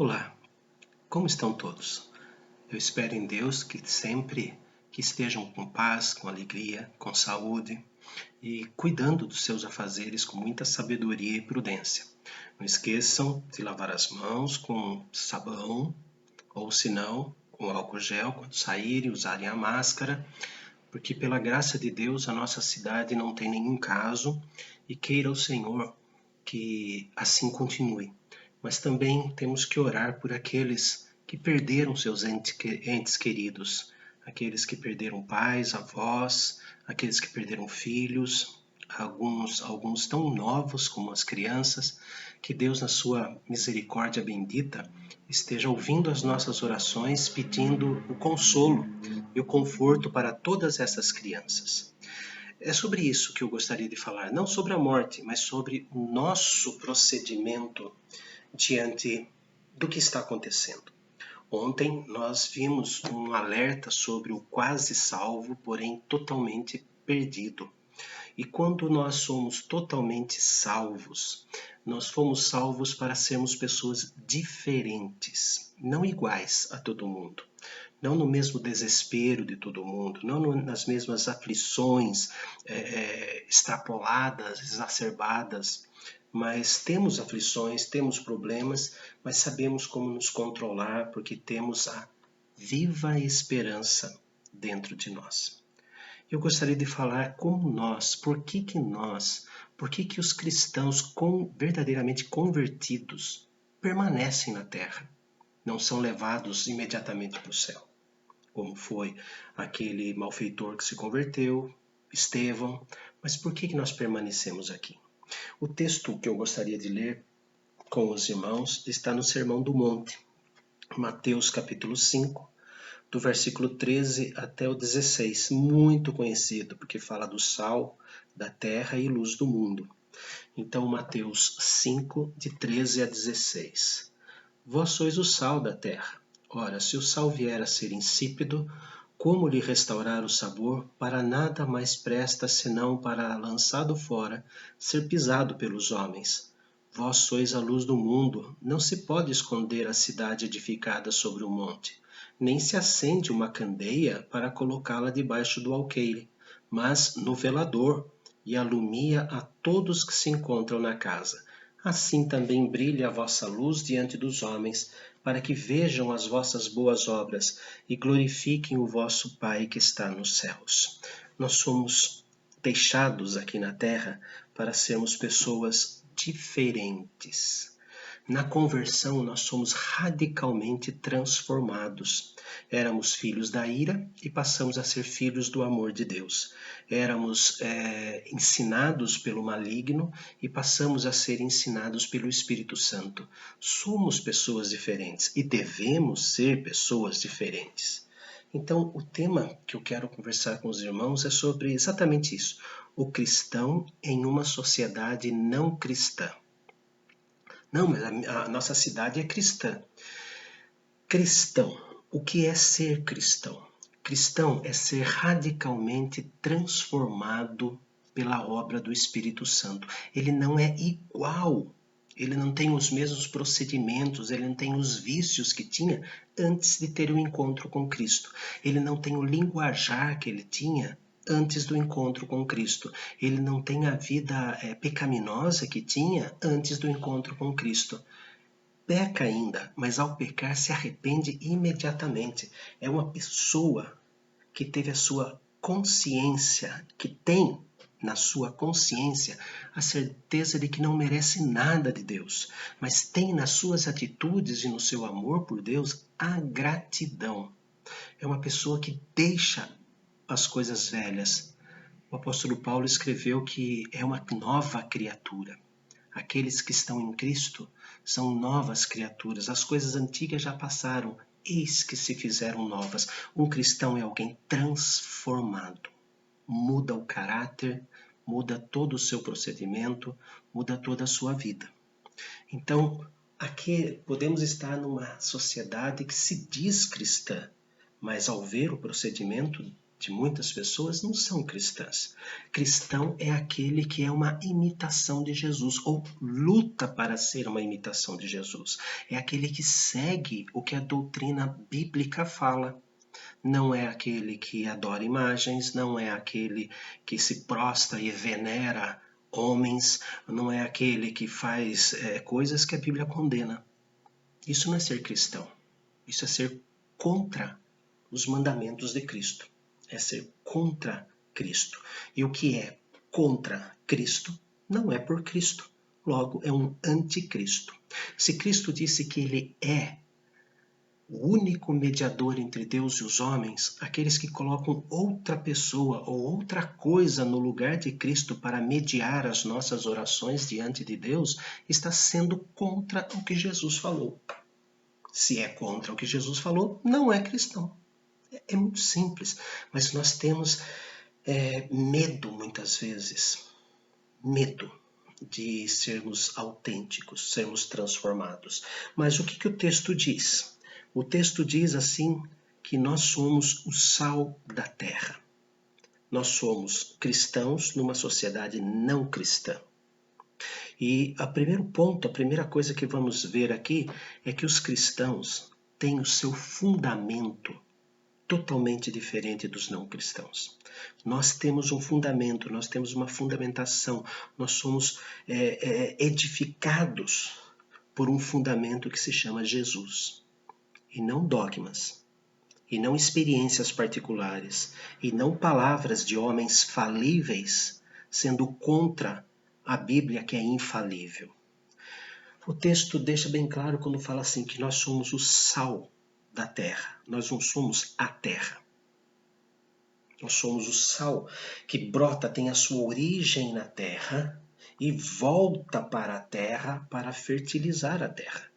Olá, como estão todos? Eu espero em Deus que sempre que estejam com paz, com alegria, com saúde e cuidando dos seus afazeres com muita sabedoria e prudência. Não esqueçam de lavar as mãos com sabão ou se não, com álcool gel quando saírem, usarem a máscara, porque pela graça de Deus a nossa cidade não tem nenhum caso e queira o Senhor que assim continue. Mas também temos que orar por aqueles que perderam seus entes queridos, aqueles que perderam pais, avós, aqueles que perderam filhos, alguns tão novos como as crianças, que Deus na sua misericórdia bendita esteja ouvindo as nossas orações, pedindo o consolo e o conforto para todas essas crianças. É sobre isso que eu gostaria de falar, não sobre a morte, mas sobre o nosso procedimento diante do que está acontecendo. Ontem nós vimos um alerta sobre o quase salvo, porém totalmente perdido. E quando nós somos totalmente salvos, nós fomos salvos para sermos pessoas diferentes, não iguais a todo mundo. Não no mesmo desespero de todo mundo, não nas mesmas aflições extrapoladas, exacerbadas, mas temos aflições, temos problemas, mas sabemos como nos controlar porque temos a viva esperança dentro de nós. Eu gostaria de falar como nós, por que os cristãos verdadeiramente convertidos permanecem na terra, não são levados imediatamente para o céu, como foi aquele malfeitor que se converteu, Estevão, mas por que nós permanecemos aqui? O texto que eu gostaria de ler com os irmãos está no Sermão do Monte, Mateus capítulo 5, do versículo 13 até o 16, muito conhecido, porque fala do sal da terra e luz do mundo. Então, Mateus 5, de 13 a 16. Vós sois o sal da terra. Ora, se o sal vier a ser insípido, como lhe restaurar o sabor? Para nada mais presta senão para, lançado fora, ser pisado pelos homens. Vós sois a luz do mundo. Não se pode esconder a cidade edificada sobre o monte, nem se acende uma candeia para colocá-la debaixo do alqueire, mas no velador, e alumia a todos que se encontram na casa. Assim também brilhe a vossa luz diante dos homens, para que vejam as vossas boas obras e glorifiquem o vosso Pai que está nos céus. Nós somos deixados aqui na terra para sermos pessoas diferentes. Na conversão, nós somos radicalmente transformados. Éramos filhos da ira e passamos a ser filhos do amor de Deus. Éramos ensinados pelo maligno e passamos a ser ensinados pelo Espírito Santo. Somos pessoas diferentes e devemos ser pessoas diferentes. Então, o tema que eu quero conversar com os irmãos é sobre exatamente isso. O cristão em uma sociedade não cristã. Não, mas a nossa cidade é cristã. Cristão. O que é ser cristão? Cristão é ser radicalmente transformado pela obra do Espírito Santo. Ele não é igual. Ele não tem os mesmos procedimentos, ele não tem os vícios que tinha antes de ter o encontro com Cristo. Ele não tem o linguajar que ele tinha antes do encontro com Cristo. Ele não tem a vida pecaminosa que tinha antes do encontro com Cristo. Peca ainda, mas ao pecar se arrepende imediatamente. É uma pessoa que teve a sua consciência, que tem na sua consciência a certeza de que não merece nada de Deus, mas tem nas suas atitudes e no seu amor por Deus a gratidão. É uma pessoa que deixa as coisas velhas. O apóstolo Paulo escreveu que é uma nova criatura. Aqueles que estão em Cristo são novas criaturas. As coisas antigas já passaram, eis que se fizeram novas. Um cristão é alguém transformado. Muda o caráter, muda todo o seu procedimento, muda toda a sua vida. Então, aqui podemos estar numa sociedade que se diz cristã, mas ao ver o procedimento de muitas pessoas não são cristãs. Cristão é aquele que é uma imitação de Jesus, ou luta para ser uma imitação de Jesus. É aquele que segue o que a doutrina bíblica fala. Não é aquele que adora imagens, não é aquele que se prostra e venera homens, não é aquele que faz coisas que a Bíblia condena. Isso não é ser cristão, isso é ser contra os mandamentos de Cristo, é ser contra Cristo. E o que é contra Cristo não é por Cristo, logo é um anticristo. Se Cristo disse que ele é o único mediador entre Deus e os homens, aqueles que colocam outra pessoa ou outra coisa no lugar de Cristo para mediar as nossas orações diante de Deus, está sendo contra o que Jesus falou. Se é contra o que Jesus falou, não é cristão. É muito simples, mas nós temos medo muitas vezes, medo de sermos autênticos, sermos transformados. Mas o que o texto diz? O texto diz assim que nós somos o sal da terra. Nós somos cristãos numa sociedade não cristã. E o primeiro ponto, a primeira coisa que vamos ver aqui é que os cristãos têm o seu fundamento totalmente diferente dos não cristãos. Nós temos um fundamento, nós temos uma fundamentação, nós somos edificados por um fundamento que se chama Jesus. E não dogmas, e não experiências particulares, e não palavras de homens falíveis, sendo contra a Bíblia que é infalível. O texto deixa bem claro quando fala assim que nós somos o sal da terra, nós não somos a terra. Nós somos o sal que brota, tem a sua origem na terra e volta para a terra para fertilizar a terra.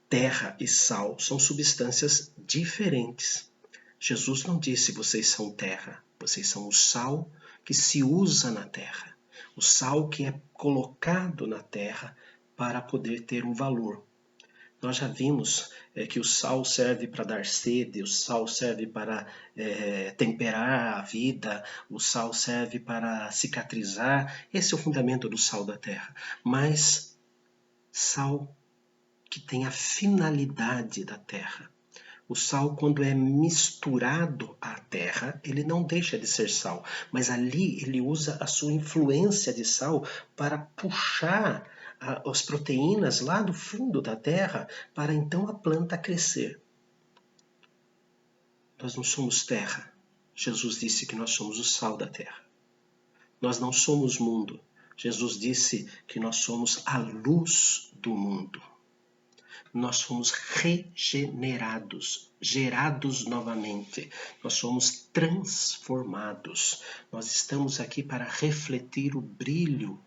Terra e sal são substâncias diferentes. Jesus não disse vocês são terra, vocês são o sal que se usa na terra. O sal que é colocado na terra para poder ter um valor. Nós já vimos que o sal serve para dar sede, o sal serve para temperar a vida, o sal serve para cicatrizar. Esse é o fundamento do sal da terra. Mas sal que tem a finalidade da terra. O sal, quando é misturado à terra, ele não deixa de ser sal, mas ali ele usa a sua influência de sal para puxar as proteínas lá do fundo da terra para então a planta crescer. Nós não somos terra. Jesus disse que nós somos o sal da terra. Nós não somos mundo. Jesus disse que nós somos a luz do mundo. Nós somos regenerados, gerados novamente. Nós somos transformados. Nós estamos aqui para refletir o brilho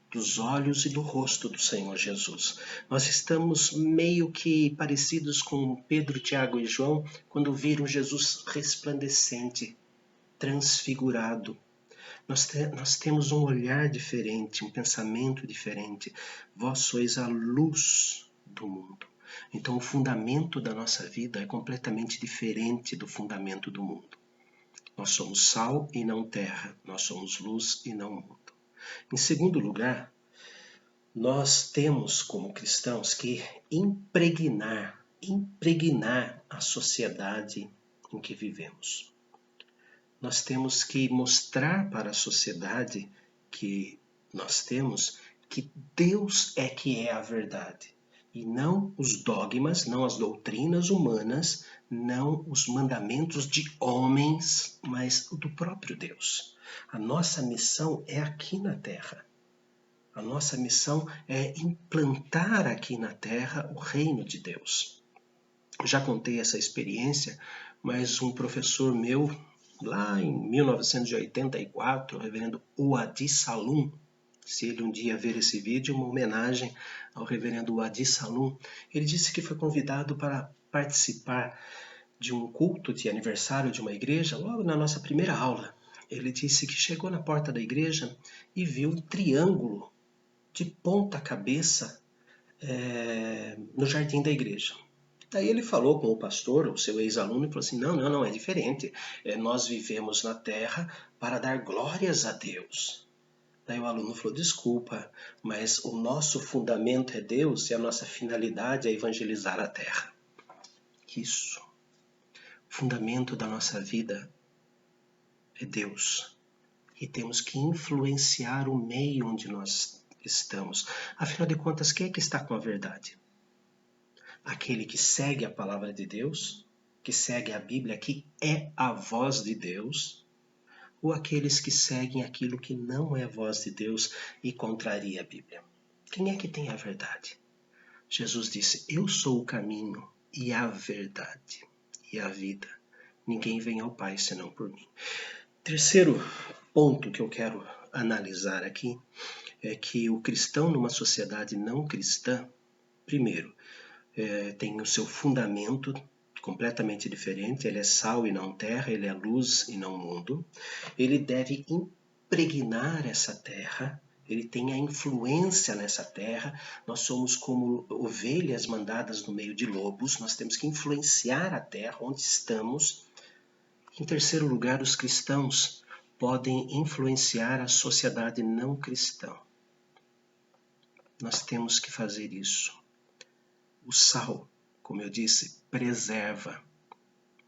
dos olhos e do rosto do Senhor Jesus. Nós estamos meio que parecidos com Pedro, Tiago e João quando viram Jesus resplandecente, transfigurado. Nós temos um olhar diferente, um pensamento diferente. Vós sois a luz do mundo. Então o fundamento da nossa vida é completamente diferente do fundamento do mundo. Nós somos sal e não terra. Nós somos luz e não mundo. Em segundo lugar, nós temos como cristãos que impregnar a sociedade em que vivemos. Nós temos que mostrar para a sociedade que nós temos que Deus é que é a verdade. E não os dogmas, não as doutrinas humanas, não os mandamentos de homens, mas do próprio Deus. A nossa missão é aqui na Terra. A nossa missão é implantar aqui na Terra o reino de Deus. Eu já contei essa experiência, mas um professor meu, lá em 1984, o reverendo Uadi Salum, se ele um dia ver esse vídeo, uma homenagem ao reverendo Uadi Salum, ele disse que foi convidado para participar de um culto de aniversário de uma igreja, logo na nossa primeira aula. Ele disse que chegou na porta da igreja e viu um triângulo de ponta cabeça no jardim da igreja. Daí ele falou com o pastor, o seu ex-aluno, e falou assim, não, é diferente. Nós vivemos na terra para dar glórias a Deus. Daí o aluno falou, desculpa, mas o nosso fundamento é Deus e a nossa finalidade é evangelizar a terra. Isso. O fundamento da nossa vida é Deus. E temos que influenciar o meio onde nós estamos. Afinal de contas, quem é que está com a verdade? Aquele que segue a palavra de Deus, que segue a Bíblia, que é a voz de Deus, ou aqueles que seguem aquilo que não é a voz de Deus e contraria a Bíblia? Quem é que tem a verdade? Jesus disse, eu sou o caminho e a verdade e a vida. Ninguém vem ao Pai senão por mim. Terceiro ponto que eu quero analisar aqui é que o cristão numa sociedade não cristã, primeiro, tem o seu fundamento completamente diferente, ele é sal e não terra, ele é luz e não mundo. Ele deve impregnar essa terra, ele tem a influência nessa terra. Nós somos como ovelhas mandadas no meio de lobos, nós temos que influenciar a terra onde estamos. Em terceiro lugar, os cristãos podem influenciar a sociedade não cristã. Nós temos que fazer isso. O sal, como eu disse, preserva.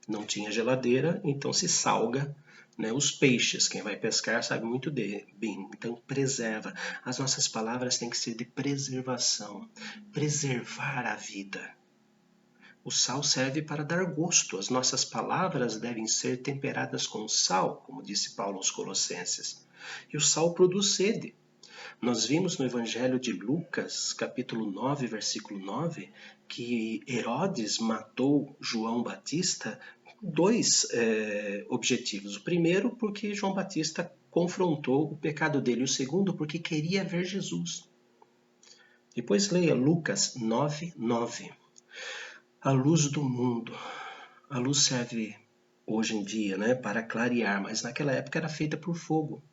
Não tinha geladeira, então se salga, né, os peixes. Quem vai pescar sabe muito bem. Então preserva. As nossas palavras têm que ser de preservação. Preservar a vida. O sal serve para dar gosto. As nossas palavras devem ser temperadas com sal, como disse Paulo aos Colossenses. E o sal produz sede. Nós vimos no Evangelho de Lucas, capítulo 9, versículo 9, que Herodes matou João Batista com dois objetivos. O primeiro, porque João Batista confrontou o pecado dele. O segundo, porque queria ver Jesus. Depois leia Lucas 9, 9. A luz do mundo. A luz serve hoje em dia, né, para clarear, mas naquela época era feita por fogo.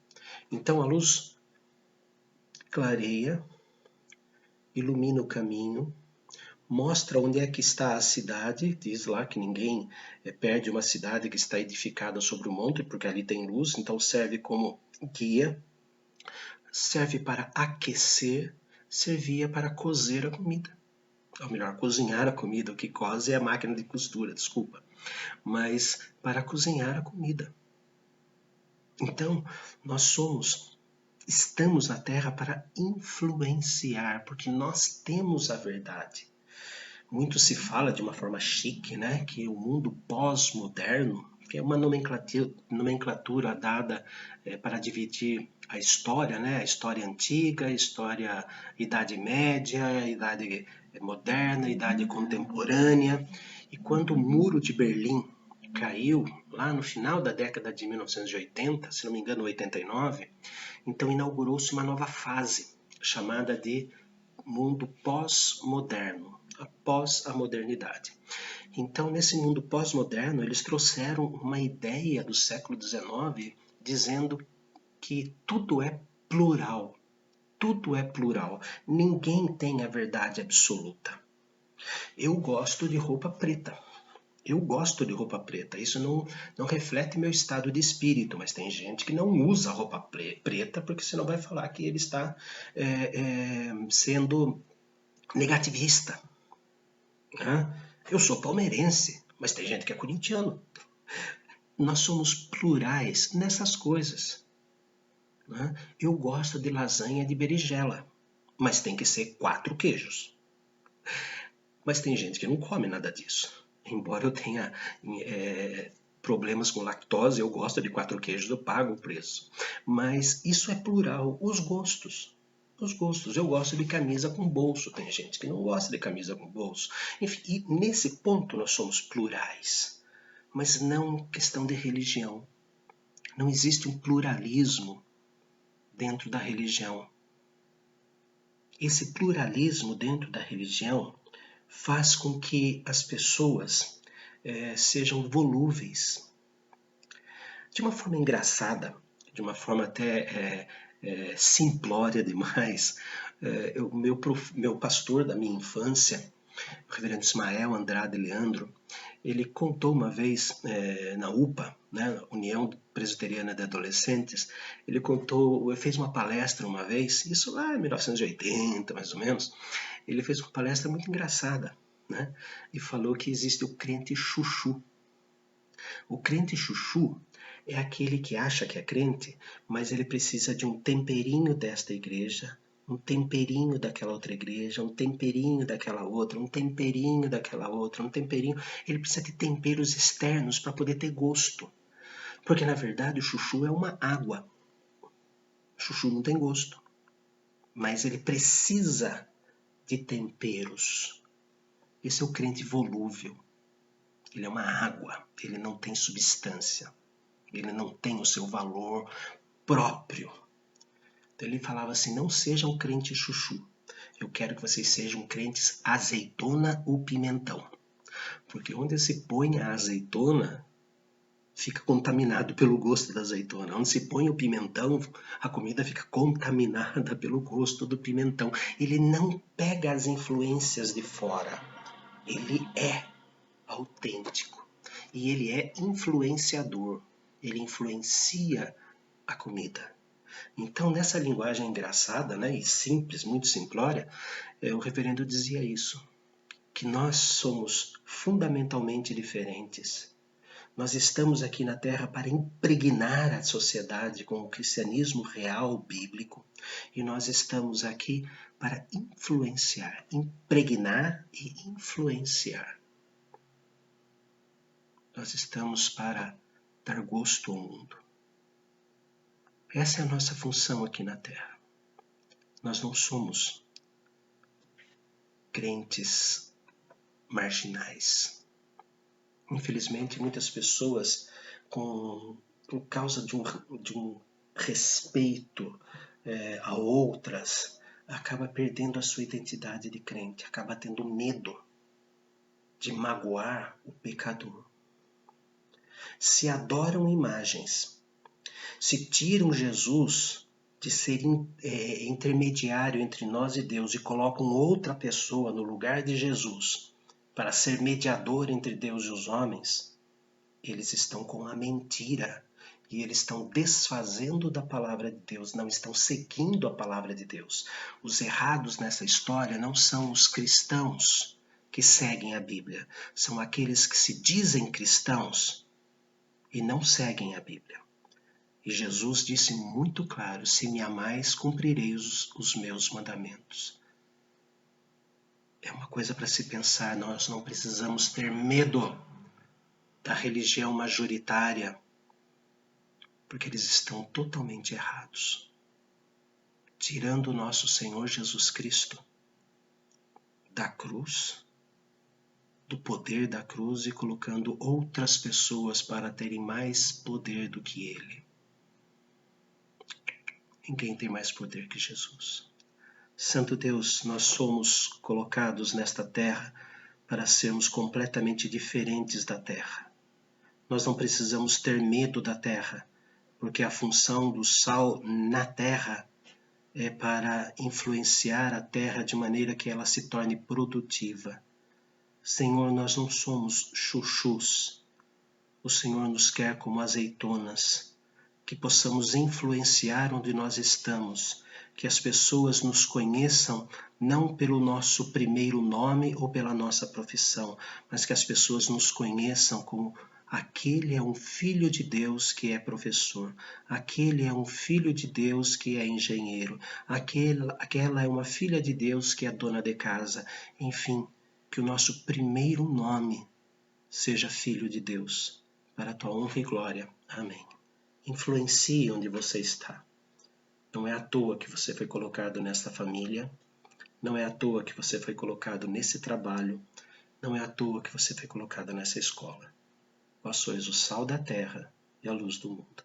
Então a luz clareia, ilumina o caminho, mostra onde é que está a cidade. Diz lá que ninguém perde uma cidade que está edificada sobre o monte, porque ali tem luz, então serve como guia, serve para aquecer, servia para cozer a comida. Ou melhor, cozinhar a comida. O que coze é a máquina de costura, desculpa. Mas para cozinhar a comida. Então, nós estamos na Terra para influenciar, porque nós temos a verdade. Muito se fala de uma forma chique, né, que o mundo pós-moderno, que é uma nomenclatura dada para dividir a história, né, a história antiga, a história Idade Média, a Idade Moderna, a Idade Contemporânea. E quando o Muro de Berlim caiu, lá no final da década de 1980, se não me engano 89, então inaugurou-se uma nova fase, chamada de mundo pós-moderno, após a modernidade. Então, nesse mundo pós-moderno, eles trouxeram uma ideia do século XIX, dizendo que tudo é plural. Tudo é plural. Ninguém tem a verdade absoluta. Eu gosto de roupa preta. Eu gosto de roupa preta. Isso não reflete meu estado de espírito, mas tem gente que não usa roupa preta porque senão vai falar que ele está sendo negativista. Eu sou palmeirense, mas tem gente que é corintiano. Nós somos plurais nessas coisas. Eu gosto de lasanha de berinjela, mas tem que ser 4 queijos. Mas tem gente que não come nada disso. Embora eu tenha problemas com lactose, eu gosto de 4 queijos, eu pago o preço. Mas isso é plural, os gostos. Os gostos. Eu gosto de camisa com bolso, tem gente que não gosta de camisa com bolso. Enfim, e nesse ponto nós somos plurais, mas não questão de religião. Não existe um pluralismo dentro da religião. Esse pluralismo dentro da religião faz com que as pessoas sejam volúveis. De uma forma engraçada, de uma forma até simplória demais, o meu pastor da minha infância, o reverendo Ismael Andrade Leandro, ele contou uma vez na UPA, né, União Presbiteriana de Adolescentes, ele fez uma palestra uma vez, isso lá em 1980 mais ou menos, ele fez uma palestra muito engraçada, né, e falou que existe o crente chuchu. O crente chuchu é aquele que acha que é crente, mas ele precisa de um temperinho desta igreja, um temperinho daquela outra igreja, um temperinho daquela outra, um temperinho daquela outra, um temperinho. Ele precisa de temperos externos para poder ter gosto. Porque na verdade o chuchu é uma água. O chuchu não tem gosto. Mas ele precisa de temperos. Esse é o crente volúvel. Ele é uma água, ele não tem substância. Ele não tem o seu valor próprio. Então ele falava assim, não sejam crentes chuchu. Eu quero que vocês sejam crentes azeitona ou pimentão. Porque onde se põe a azeitona, fica contaminado pelo gosto da azeitona. Onde se põe o pimentão, a comida fica contaminada pelo gosto do pimentão. Ele não pega as influências de fora. Ele é autêntico. E ele é influenciador. Ele influencia a comida. Então, nessa linguagem engraçada, né, e simples, muito simplória, o reverendo dizia isso, que nós somos fundamentalmente diferentes. Nós estamos aqui na Terra para impregnar a sociedade com o cristianismo real, bíblico, e nós estamos aqui para influenciar, impregnar e influenciar. Nós estamos para dar gosto ao mundo. Essa é a nossa função aqui na Terra. Nós não somos crentes marginais. Infelizmente, muitas pessoas, por causa de um respeito a outras, acaba perdendo a sua identidade de crente, acaba tendo medo de magoar o pecador. Se adoram imagens, se tiram Jesus de ser intermediário entre nós e Deus e colocam outra pessoa no lugar de Jesus para ser mediador entre Deus e os homens, eles estão com a mentira e eles estão desfazendo da palavra de Deus, não estão seguindo a palavra de Deus. Os errados nessa história não são os cristãos que seguem a Bíblia, são aqueles que se dizem cristãos e não seguem a Bíblia. E Jesus disse muito claro, se me amais, cumprireis os meus mandamentos. É uma coisa para se pensar, nós não precisamos ter medo da religião majoritária, porque eles estão totalmente errados. Tirando o nosso Senhor Jesus Cristo da cruz, do poder da cruz e colocando outras pessoas para terem mais poder do que Ele. Ninguém tem mais poder que Jesus. Santo Deus, nós somos colocados nesta terra para sermos completamente diferentes da terra. Nós não precisamos ter medo da terra, porque a função do sal na terra é para influenciar a terra de maneira que ela se torne produtiva. Senhor, nós não somos chuchus. O Senhor nos quer como azeitonas, que possamos influenciar onde nós estamos, que as pessoas nos conheçam não pelo nosso primeiro nome ou pela nossa profissão, mas que as pessoas nos conheçam como aquele é um filho de Deus que é professor, aquele é um filho de Deus que é engenheiro, aquela é uma filha de Deus que é dona de casa. Enfim, que o nosso primeiro nome seja filho de Deus, para a tua honra e glória. Amém. Influencie onde você está. Não é à toa que você foi colocado nesta família, não é à toa que você foi colocado nesse trabalho, não é à toa que você foi colocado nessa escola. Vós sois o sal da terra e a luz do mundo.